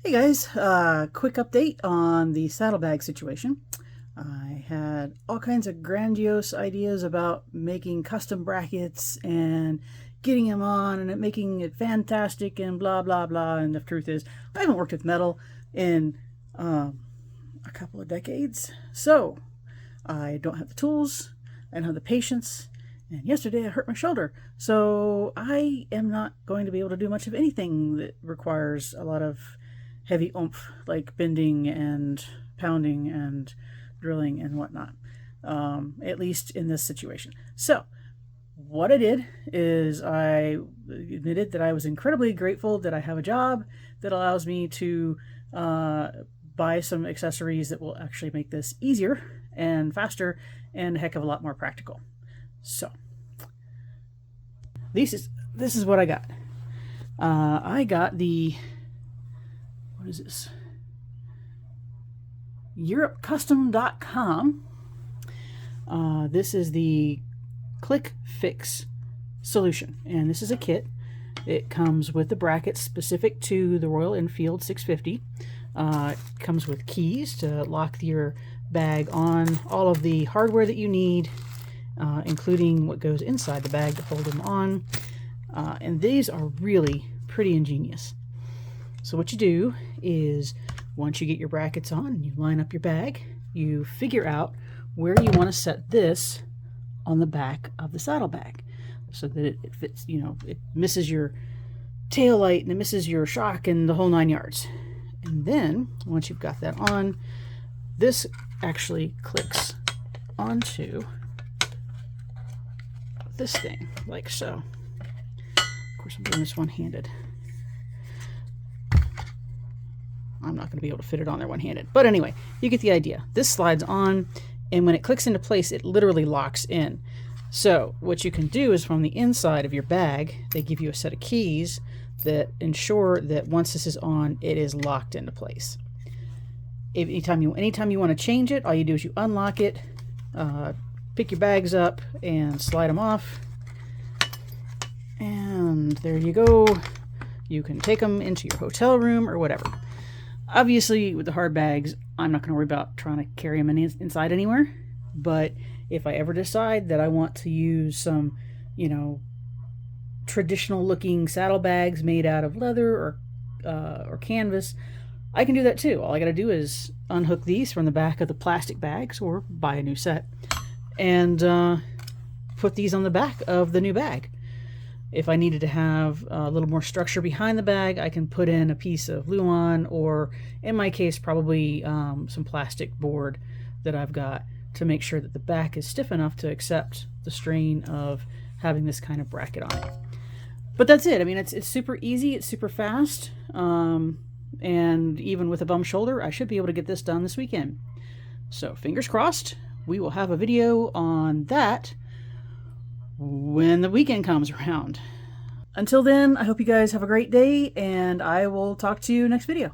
Hey guys, quick update on the saddlebag situation. I had all kinds of grandiose ideas about making custom brackets and getting them on and making it fantastic and blah blah blah, and the truth is I haven't worked with metal in a couple of decades, so I don't have the tools, I don't have the patience, and yesterday I hurt my shoulder, so I am not going to be able to do much of anything that requires a lot of heavy oomph, like bending and pounding and drilling and whatnot, at least in this situation. So what I did is I admitted that I was incredibly grateful that I have a job that allows me to buy some accessories that will actually make this easier and faster and a heck of a lot more practical. So this is what I got. I got the, what is this? EuropeCustom.com. This is the Click Fix solution, and this is a kit. It comes with the brackets specific to the Royal Enfield 650. It comes with keys to lock your bag on all of the hardware that you need, including what goes inside the bag to hold them on. And these are really pretty ingenious. So what you do is, once you get your brackets on and you line up your bag, you figure out where you want to set this on the back of the saddlebag so that it fits, you know, it misses your tail light and it misses your shock and the whole 9 yards. And then once you've got that on, this actually clicks onto this thing like so. Of course, I'm doing this one-handed. I'm not going to be able to fit it on there one-handed. But anyway, you get the idea. This slides on, and when it clicks into place, it literally locks in. So what you can do is, from the inside of your bag, they give you a set of keys that ensure that once this is on, it is locked into place. Anytime you want to change it, all you do is you unlock it, pick your bags up, and slide them off. And there you go. You can take them into your hotel room or whatever. Obviously, with the hard bags, I'm not going to worry about trying to carry them inside anywhere. But if I ever decide that I want to use some, you know, traditional-looking saddlebags made out of leather or canvas, I can do that too. All I got to do is unhook these from the back of the plastic bags or buy a new set and put these on the back of the new bag. If I needed to have a little more structure behind the bag, I can put in a piece of Luan, or in my case, probably some plastic board that I've got to make sure that the back is stiff enough to accept the strain of having this kind of bracket on it. But that's it. I mean, it's super easy, it's super fast, and even with a bum shoulder, I should be able to get this done this weekend. So fingers crossed, we will have a video on that when the weekend comes around. Until then, I hope you guys have a great day, and I will talk to you next video.